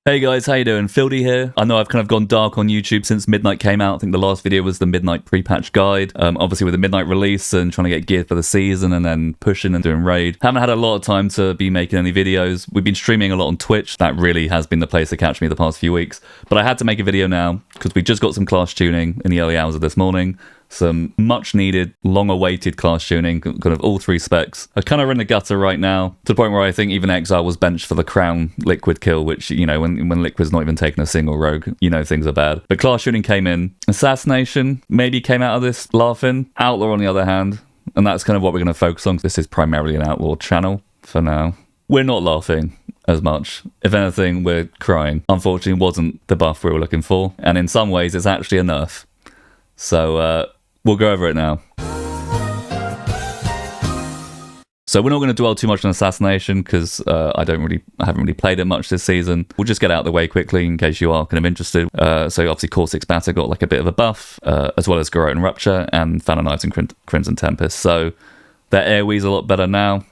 Hey guys, how you doing? Fieldy here. I know I've kind of gone dark on YouTube since Midnight came out. I think the last video was the Midnight pre-patch guide. Obviously with the Midnight release and trying to get geared for the season and then pushing and doing raid. Haven't had a lot of time to be making any videos. We've been streaming a lot on Twitch. That really has been the place to catch me the past few weeks. But I had to make a video now because we just got some class tuning in the early hours of this morning. Some much needed, long awaited class tuning, kind of all three specs. I kind of in the gutter right now, to the point where I think even Exile was benched for the Crown Liquid kill, which, you know, when Liquid's not even taking a single rogue, you know things are bad. But class tuning came in. Assassination maybe came out of this laughing. Outlaw on the other hand, and that's kind of what we're going to focus on. This is primarily an Outlaw channel for now. We're not laughing as much. If anything, we're crying. Unfortunately, it wasn't the buff we were looking for, and in some ways it's actually a nerf. So, we'll go over it now. So we're not going to dwell too much on Assassination because I haven't really played it much this season. We'll just get out of the way quickly in case you are kind of interested. So obviously Core 6 Batter got like a bit of a buff, as well as Garrote and Rupture and Fan Knives and Crimson Tempest. So their AoE's a lot better now.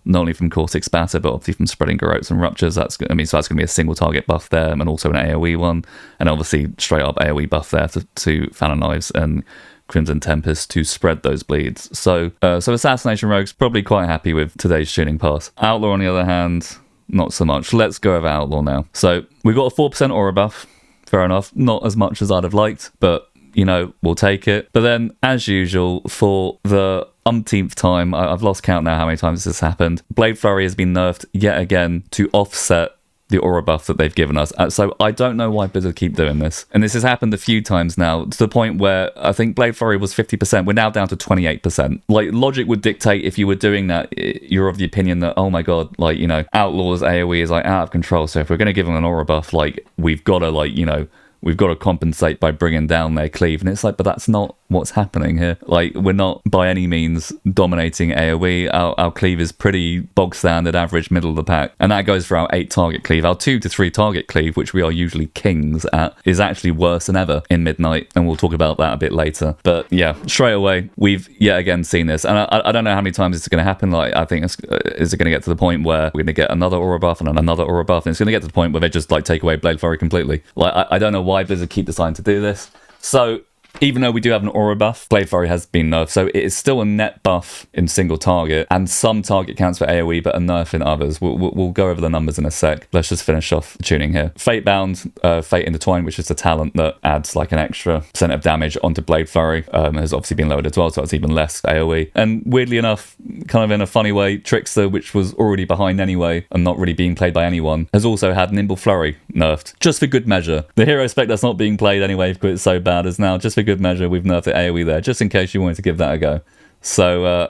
Not only from Core 6 Batter, but obviously from spreading Garrotes and Ruptures. So that's going to be a single target buff there, and also an AoE one, and obviously straight up AoE buff there to Fan Knives and Crimson Tempest to spread those bleeds. So Assassination Rogue's probably quite happy with today's tuning pass. Outlaw on the other hand, not so much. Let's go over Outlaw now. So we've got a 4% aura buff. Fair enough. Not as much as I'd have liked, but you know, we'll take it. But then, as usual, for the umpteenth time, I've lost count now how many times this has happened, Blade Flurry has been nerfed yet again to offset the aura buff that they've given us. So I don't know why Blizzard keep doing this. And this has happened a few times now, to the point where I think Blade Flurry was 50%. We're now down to 28%. Like, logic would dictate if you were doing that, you're of the opinion that, oh my god, like, you know, Outlaw's AoE is like out of control. So if we're going to give them an aura buff, like, we've got to, like, you know, we've got to compensate by bringing down their cleave. And it's like, but that's not what's happening here. Like, we're not by any means dominating AoE. Our cleave is pretty bog standard, average, middle of the pack. And that goes for our 8 target cleave. Our 2 to 3 target cleave, which we are usually kings at, is actually worse than ever in Midnight. And we'll talk about that a bit later. But yeah, straight away, we've yet again seen this. And I don't know how many times it's going to happen. Like, I think is it going to get to the point where we're going to get another aura buff and another aura buff, and it's going to get to the point where they just like take away Blade Flurry completely. Like, I don't know why Blizzard keep deciding to do this. So even though we do have an aura buff, Blade Flurry has been nerfed, so it is still a net buff in single target, and some target counts for AoE, but a nerf in others. We'll go over the numbers in a sec. Let's just finish off the tuning here. Fate Bound, Fate Intertwined, which is a talent that adds like an extra % of damage onto Blade Flurry, has obviously been lowered as well, so it's even less AoE. And weirdly enough, kind of in a funny way, Trickster, which was already behind anyway, and not really being played by anyone, has also had Nimble Flurry nerfed, just for good measure. The hero spec that's not being played anyway because it's so bad is now, just for good measure, we've nerfed the AoE there, just in case you wanted to give that a go. So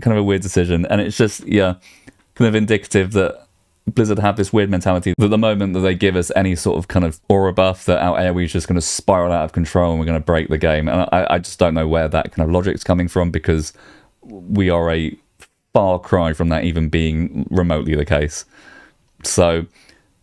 kind of a weird decision, and it's just, yeah, kind of indicative that Blizzard have this weird mentality that the moment that they give us any sort of kind of aura buff, that our AoE is just going to spiral out of control and we're going to break the game. And I just don't know where that kind of logic's coming from, because we are a far cry from that even being remotely the case. So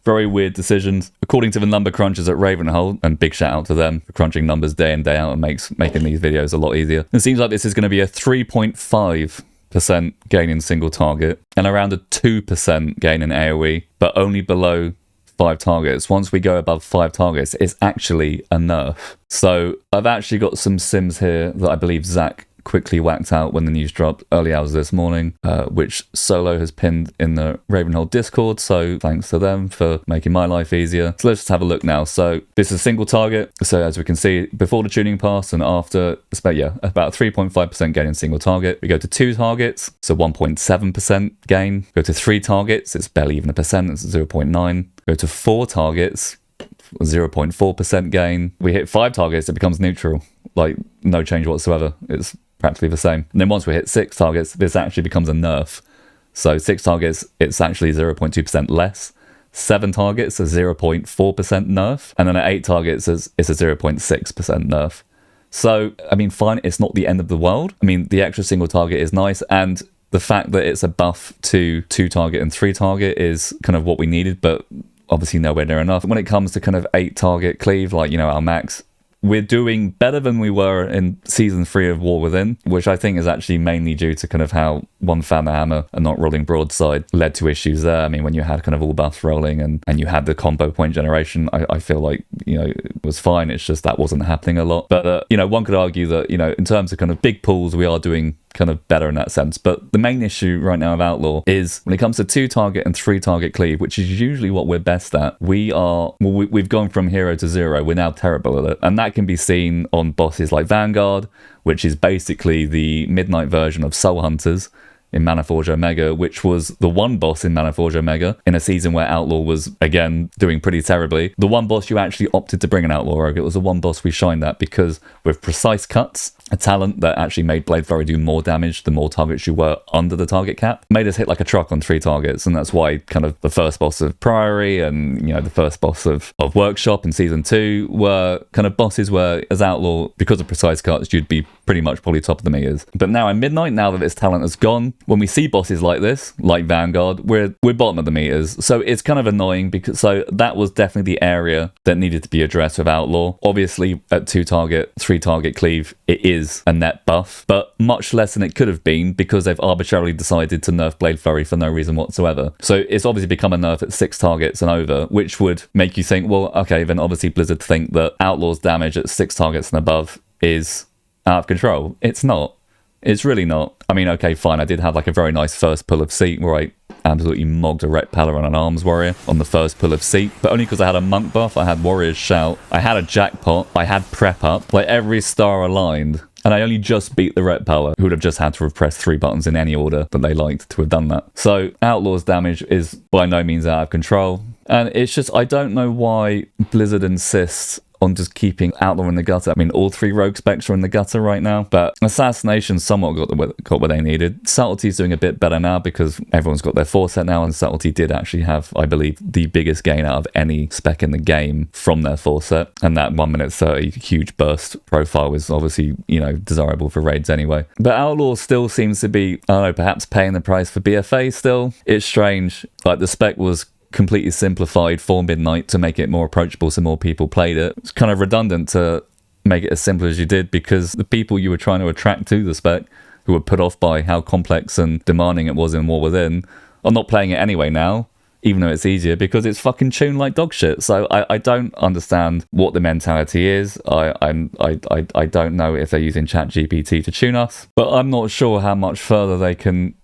very weird decisions. According to the number crunchers at Ravenhold, and big shout out to them for crunching numbers day in, day out, and making these videos a lot easier. It seems like this is going to be a 3.5% gain in single target and around a 2% gain in AoE, but only below 5 targets. Once we go above 5 targets, it's actually a nerf. So I've actually got some sims here that I believe Zach quickly whacked out when the news dropped early hours this morning, which Solo has pinned in the Ravenhold Discord, so thanks to them for making my life easier. So let's just have a look now. So this is a single target, so as we can see, before the tuning pass and after, it's about 3.5% gain in single target. We go to 2 targets, so 1.7% gain. Go to 3 targets, it's barely even a percent, it's 0.9. Go to 4 targets, 0.4% gain. We hit 5 targets, it becomes neutral, like no change whatsoever. It's practically the same. And then once we hit 6 targets, this actually becomes a nerf. So 6 targets, it's actually 0.2% less. 7 targets, a 0.4% nerf. And then at 8 targets, it's a 0.6% nerf. So, I mean, fine, it's not the end of the world. I mean, the extra single target is nice, and the fact that it's a buff to 2 target and 3 target is kind of what we needed, but obviously nowhere near enough. When it comes to kind of 8 target cleave, like, you know, our max, we're doing better than we were in season 3 of War Within, which I think is actually mainly due to kind of how one found the hammer and not rolling broadside led to issues there. I mean, when you had kind of all buffs rolling and you had the combo point generation, I feel like, you know, it was fine. It's just that wasn't happening a lot. But, you know, one could argue that, you know, in terms of kind of big pools, we are doing kind of better in that sense. But the main issue right now of Outlaw is when it comes to 2 target and 3 target cleave, which is usually what we're best at, we've gone from hero to zero. We're now terrible at it. And that can be seen on bosses like Vanguard, which is basically the midnight version of Soul Hunters in Manaforge Omega, which was the one boss in Manaforge Omega in a season where Outlaw was, again, doing pretty terribly. The one boss you actually opted to bring an Outlaw Rogue. It was the one boss we shined at because with precise cuts, a talent that actually made Blade Flurry do more damage the more targets you were under the target cap, made us hit like a truck on 3 targets. And that's why kind of the first boss of Priory and, you know, the first boss of Workshop in season 2 were kind of bosses where as Outlaw, because of precise cuts, you'd be pretty much probably top of the meters. But now in Midnight, now that this talent has gone, when we see bosses like this, like Vanguard, we're bottom of the meters. So it's kind of annoying because so that was definitely the area that needed to be addressed with Outlaw. Obviously at 2 target, 3 target cleave, it is a net buff, but much less than it could have been because they've arbitrarily decided to nerf Blade Flurry for no reason whatsoever. So it's obviously become a nerf at 6 targets and over, which would make you think, well, okay, then obviously Blizzard think that Outlaw's damage at 6 targets and above is out of control. It's not. It's really not. I mean, okay, fine. I did have like a very nice first pull of Seat where I absolutely mogged a Ret Pella and an Arms Warrior on the first pull of Seat, but only because I had a Monk buff, I had Warrior's Shout, I had a Jackpot, I had Prep Up, like every star aligned. And I only just beat the Ret Pella, who would have just had to have pressed 3 buttons in any order that they liked to have done that. So Outlaw's damage is by no means out of control. And it's just, I don't know why Blizzard insists on just keeping Outlaw in the gutter. I mean, all 3 rogue specs are in the gutter right now, but Assassination somewhat got what they needed. Subtlety's doing a bit better now because everyone's got their 4 set now, and Subtlety did actually have, I believe, the biggest gain out of any spec in the game from their 4 set, and that 1 minute 30 huge burst profile was obviously, you know, desirable for raids anyway. But Outlaw still seems to be, I don't know, perhaps paying the price for BFA still. It's strange. Like, the spec was completely simplified for Midnight to make it more approachable so more people played it. It's kind of redundant to make it as simple as you did because the people you were trying to attract to the spec, who were put off by how complex and demanding it was in War Within, are not playing it anyway now, even though it's easier, because it's fucking tuned like dog shit. So I don't understand what the mentality is. I don't know if they're using ChatGPT to tune us, but I'm not sure how much further they can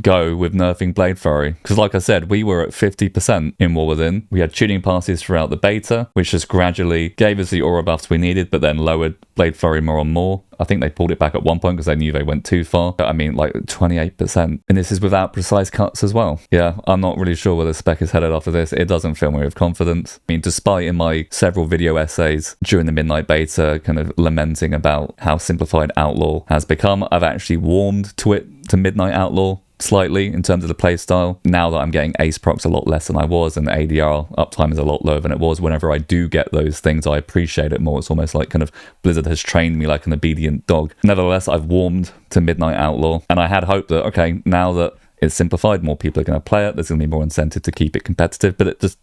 go with nerfing Blade Flurry, because like I said, we were at 50% in War Within. We had tuning passes throughout the beta, which just gradually gave us the aura buffs we needed, but then lowered Blade Flurry more and more. I think they pulled it back at one point because they knew they went too far. I mean, like 28%. And this is without precise cuts as well. Yeah, I'm not really sure where the spec is headed after this. It doesn't fill me with confidence. I mean, despite in my several video essays during the Midnight Beta kind of lamenting about how simplified Outlaw has become, I've actually warmed to Midnight Outlaw slightly in terms of the playstyle. Now that I'm getting ace procs a lot less than I was, and the ADR uptime is a lot lower than it was, whenever I do get those things, I appreciate it more. It's almost like kind of Blizzard has trained me like an obedient dog. Nevertheless, I've warmed to Midnight Outlaw, and I had hope that, okay, now that it's simplified, more people are going to play it, there's going to be more incentive to keep it competitive, but it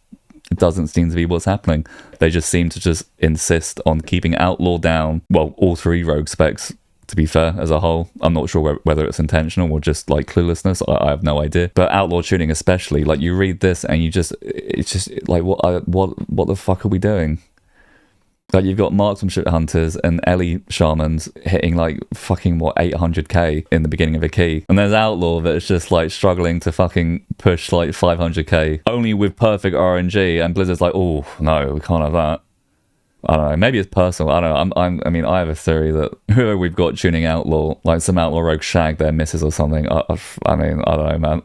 doesn't seem to be what's happening. They just seem to just insist on keeping Outlaw down. Well, all 3 rogue specs, to be fair, as a whole. I'm not sure whether it's intentional or just like cluelessness. I have no idea. But Outlaw tuning especially, like you read this and it's just like, what the fuck are we doing? Like, you've got marksmanship hunters and Ellie shamans hitting like fucking 800k in the beginning of a key, and there's Outlaw that's just like struggling to fucking push like 500k only with perfect RNG, and Blizzard's like, oh no, we can't have that. I don't know, maybe it's personal. I don't know. I mean, I have a theory that whoever we've got tuning Outlaw, like some Outlaw rogue shag their misses or something. I mean, I don't know, man.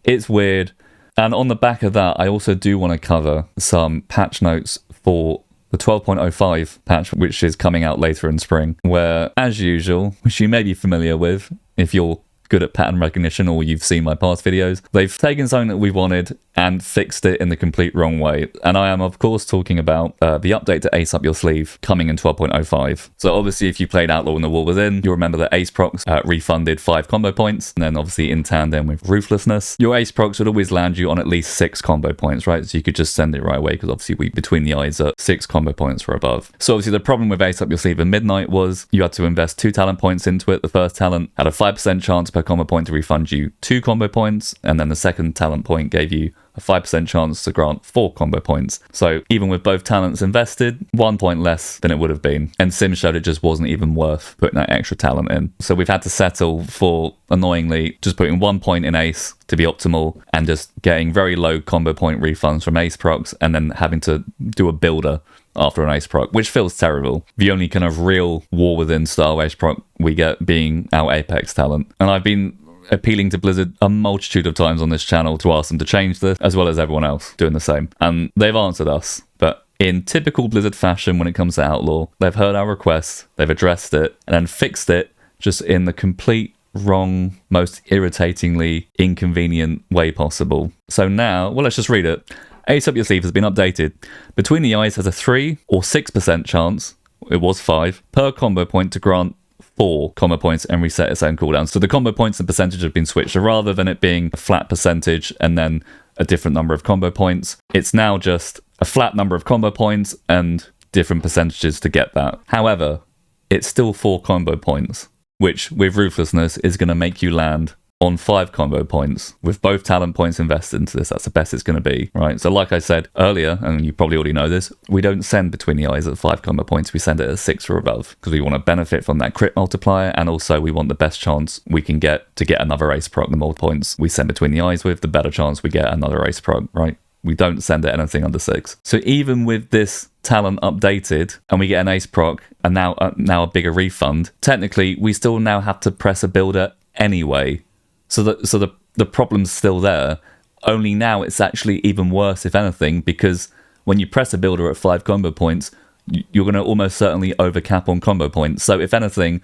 It's weird. And on the back of that, I also do want to cover some patch notes for the 12.05 patch, which is coming out later in spring, where, as usual, which you may be familiar with if you're good at pattern recognition or you've seen my past videos, they've taken something that we wanted and fixed it in the complete wrong way. And I am, of course, talking about the update to Ace Up Your Sleeve coming in 12.05. So obviously, if you played Outlaw when the war was in, you'll remember that Ace procs refunded 5 combo points. And then obviously in tandem with Ruthlessness, your Ace procs would always land you on at least 6 combo points, right? So you could just send it right away because obviously we between the eyes at 6 combo points or above. So obviously the problem with Ace Up Your Sleeve at Midnight was you had to invest 2 talent points into it. The first talent had a 5% chance per combo point to refund you 2 combo points, and then the second talent point gave you a 5% chance to grant 4 combo points. So even with both talents invested, 1 point less than it would have been. And Sim showed it just wasn't even worth putting that extra talent in. So we've had to settle for, annoyingly, just putting 1 point in Ace to be optimal and just getting very low combo point refunds from Ace procs and then having to do a builder after an Ace proc, which feels terrible. The only kind of real War Within style Ace proc we get being our Apex talent. And I've been appealing to Blizzard a multitude of times on this channel to ask them to change this, as well as everyone else doing the same. And they've answered us, but in typical Blizzard fashion when it comes to Outlaw, they've heard our requests, they've addressed it, and then fixed it just in the complete wrong, most irritatingly inconvenient way possible. So now, well, let's just read it. Ace Up Your Sleeve has been updated. Between the Eyes has a 3 or 6% chance, it was 5, per combo point to grant 4 combo points and reset its own cooldown. So the combo points and percentage have been switched. So rather than it being a flat percentage and then a different number of combo points, it's now just a flat number of combo points and different percentages to get that. However, it's still 4 combo points, which with Ruthlessness is going to make you land on 5 combo points with both talent points invested into this. That's the best it's going to be, right? So like I said earlier, and you probably already know this, we don't send Between the Eyes at 5 combo points. We send it at 6 or above because we want to benefit from that crit multiplier, and also we want the best chance we can get to get another Ace proc. The more points we send Between the Eyes with, the better chance we get another Ace proc, right? We don't send it anything under 6. So even with this talent updated and we get an Ace proc and now a bigger refund, technically we still now have to press a builder anyway. So the problem's still there, only now it's actually even worse, if anything, because when you press a builder at 5 combo points, you're going to almost certainly overcap on combo points. So if anything,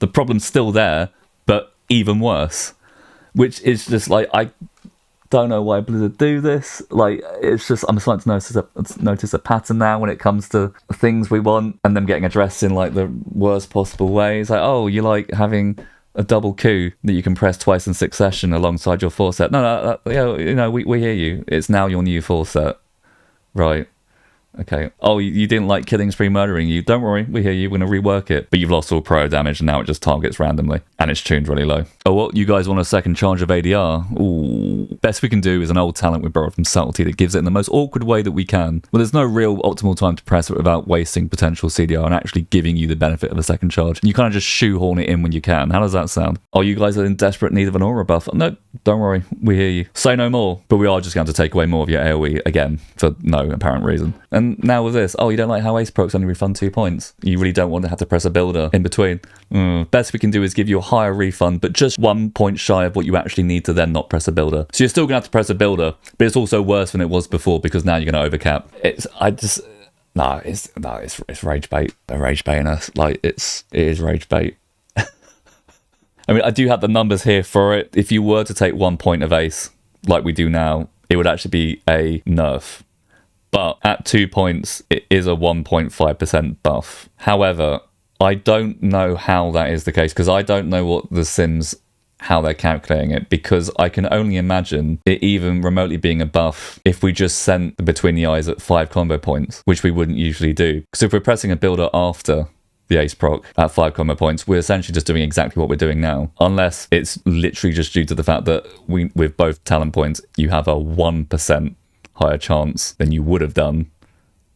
the problem's still there, but even worse, which is just like, I don't know why Blizzard do this. Like, it's just, I'm starting to notice a pattern now when it comes to things we want and them getting addressed in like the worst possible ways. Like, oh, you like having a double Q that you can press twice in succession alongside your 4 set. No, we hear you. It's now your new 4 set. Right. Okay. Oh, you didn't like Killing Spree murdering you. Don't worry, we hear you. We're going to rework it. But you've lost all pro damage and now it just targets randomly. And it's tuned really low. Oh, what? You guys want a second charge of ADR? Ooh. Best we can do is an old talent we borrowed from Subtlety that gives it in the most awkward way that we can. Well, there's no real optimal time to press it without wasting potential CDR and actually giving you the benefit of a second charge. And you kind of just shoehorn it in when you can. How does that sound? Oh, you guys are in desperate need of an aura buff? No, don't worry. We hear you. Say no more. But we are just going to take away more of your AoE again for no apparent reason. And now with this, oh, you don't like how Ace procs only refund 2 points. You really don't want to have to press a builder in between. Best we can do is give you a higher refund, but just 1 point shy of what you actually need to then not press a builder. So you're still going to have to press a builder, but it's also worse than it was before because now you're going to overcap. It's rage bait. They're rage baiting us. Like, it is rage bait. I mean, I do have the numbers here for it. If you were to take 1 point of Ace, like we do now, it would actually be a nerf. But at 2 points, it is a 1.5% buff. However, I don't know how that is the case, because I don't know what the Sims, how they're calculating it, because I can only imagine it even remotely being a buff if we just sent the Between the Eyes at 5 combo points, which we wouldn't usually do. Because if we're pressing a builder after the Ace proc at 5 combo points, we're essentially just doing exactly what we're doing now, unless it's literally just due to the fact that with both talent points, you have a 1% higher chance than you would have done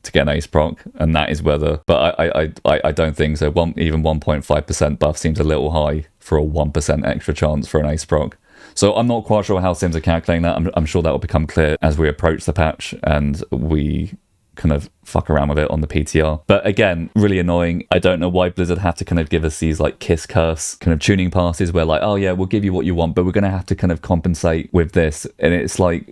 to get an Ace proc, and that is whether. But I don't think so. Even 1.5% buff seems a little high for a 1% extra chance for an Ace proc. So I'm not quite sure how Sims are calculating that. I'm sure that will become clear as we approach the patch and we kind of fuck around with it on the PTR. But again, really annoying. I don't know why Blizzard have to kind of give us these like kiss curse kind of tuning passes where like, oh yeah, we'll give you what you want, but we're going to have to kind of compensate with this. And it's like,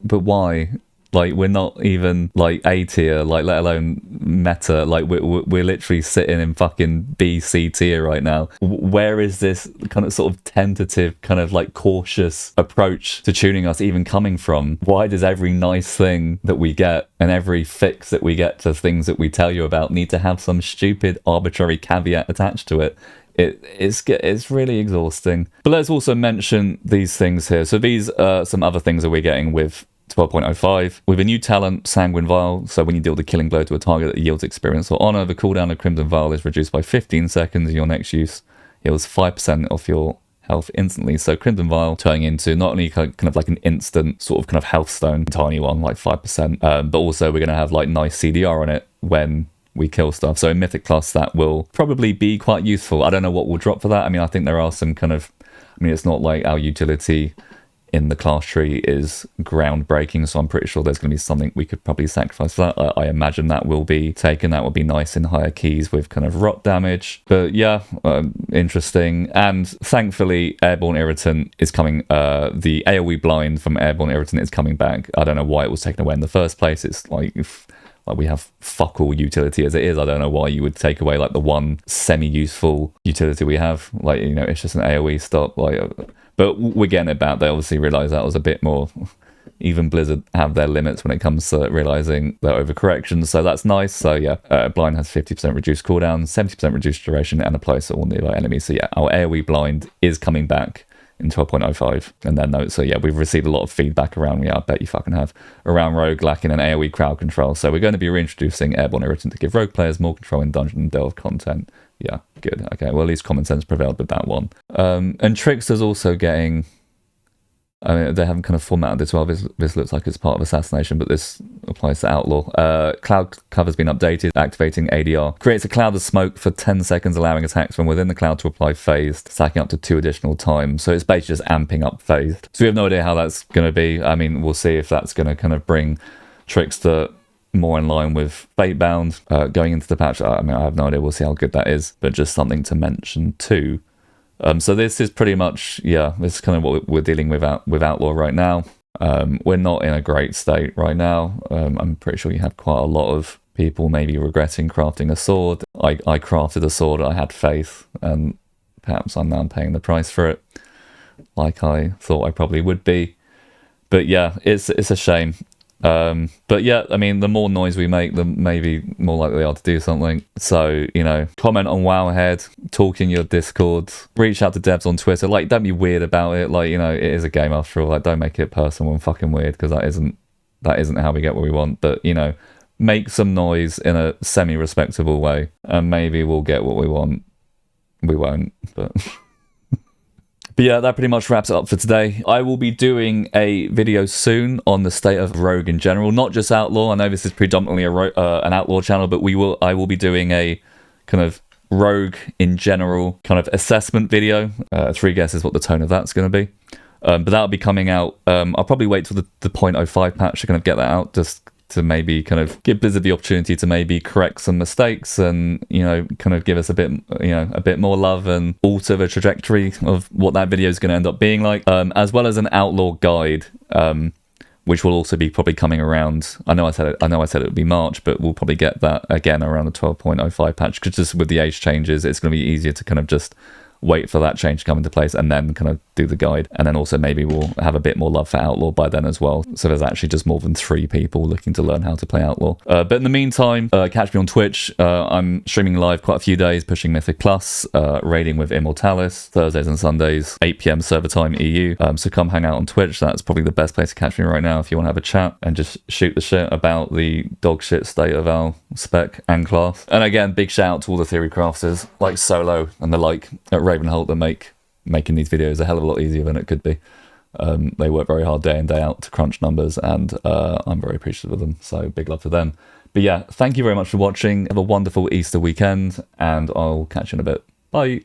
but why? Like, we're not even like A tier, like, let alone meta. Like, we're literally sitting in fucking B, C tier right now. Where is this kind of sort of tentative, kind of like cautious approach to tuning us even coming from? Why does every nice thing that we get and every fix that we get to things that we tell you about need to have some stupid arbitrary caveat attached to it? It's really exhausting. But let's also mention these things here. So these are some other things that we're getting with 12.05. With a new talent, Sanguine Vial, so when you deal the killing blow to a target that yields experience or honor, the cooldown of Crimson Vial is reduced by 15 seconds, and your next use heals 5% off your health instantly. So Crimson Vial turning into not only kind of like an instant sort of kind of health stone, tiny one, like 5%, but also we're going to have like nice CDR on it when we kill stuff. So in Mythic Plus, that will probably be quite useful. I don't know what will drop for that. I mean, I think there are some kind of, I mean, it's not like our utility in the class tree is groundbreaking, so I'm pretty sure there's going to be something we could probably sacrifice for that. I imagine that will be taken. That will be nice in higher keys with kind of rot damage. But yeah, interesting. And thankfully, Airborne Irritant is coming. The AoE blind from Airborne Irritant is coming back. I don't know why it was taken away in the first place. It's like we have fuck all utility as it is. I don't know why you would take away like the one semi-useful utility we have. Like, you know, it's just an AoE stop. Like, but we're getting it back. They obviously realised that was a bit more. Even Blizzard have their limits when it comes to realising their overcorrections, so that's nice. So yeah, blind has 50% reduced cooldown, 70% reduced duration, and applies to all nearby enemies. So yeah, our AoE blind is coming back in 12.05. And then notes, so yeah, we've received a lot of feedback around, I bet you fucking have, around Rogue lacking an AoE crowd control. So we're going to be reintroducing Airborne Irritant to give Rogue players more control in dungeon and delve content. Yeah, good. Okay, well, at least common sense prevailed with that one. And Trickster's also getting, I mean, they haven't kind of formatted this well. This looks like it's part of Assassination, but this applies to Outlaw. Cloud cover's been updated, activating ADR. Creates a cloud of smoke for 10 seconds, allowing attacks from within the cloud to apply phased, stacking up to 2 additional times. So it's basically just amping up phased. So we have no idea how that's going to be. I mean, we'll see if that's going to kind of bring Trickster more in line with Fatebound going into the patch. I mean, I have no idea. We'll see how good that is, but just something to mention too. So this is pretty much, yeah, this is kind of what we're dealing with Outlaw right now. We're not in a great state right now. I'm pretty sure you have quite a lot of people maybe regretting crafting a sword. I crafted a sword, I had faith, and perhaps I'm now paying the price for it, like I thought I probably would be. But yeah, it's a shame. But yeah, I mean, the more noise we make, the maybe more likely we are to do something. So, you know, comment on Wowhead, talk in your Discord, reach out to devs on Twitter. Like, don't be weird about it. Like, you know, it is a game after all. Like, don't make it personal and fucking weird, because that isn't how we get what we want. But, you know, make some noise in a semi-respectable way, and maybe we'll get what we want. We won't, but... But yeah, that pretty much wraps it up for today. I will be doing a video soon on the state of Rogue in general, not just Outlaw. I know this is predominantly an Outlaw channel, but I will be doing a kind of Rogue in general kind of assessment video. 3 guesses what the tone of that's going to be. But that'll be coming out. I'll probably wait till the 0.05 patch to kind of get that out, just to maybe kind of give Blizzard the opportunity to maybe correct some mistakes and, you know, kind of give us a bit more love and alter the trajectory of what that video is going to end up being like, as well as an Outlaw guide, which will also be probably coming around. I know I said it would be March, but we'll probably get that again around the 12.05 patch, because just with the age changes, it's going to be easier to kind of just wait for that change to come into place and then kind of do the guide. And then also maybe we'll have a bit more love for Outlaw by then as well, so there's actually just more than 3 people looking to learn how to play Outlaw. But in the meantime, catch me on Twitch. I'm streaming live quite a few days, pushing Mythic Plus, raiding with Immortalis, Thursdays and Sundays, 8 PM server time EU. So come hang out on Twitch. That's probably the best place to catch me right now if you want to have a chat and just shoot the shit about the dog shit state of our spec and class. And again, big shout out to all the theory crafters like Solo and the like at Ravenholt that making these videos a hell of a lot easier than it could be. They work very hard day in, day out to crunch numbers, and I'm very appreciative of them, so big love to them. But yeah, thank you very much for watching. Have a wonderful Easter weekend, and I'll catch you in a bit. Bye.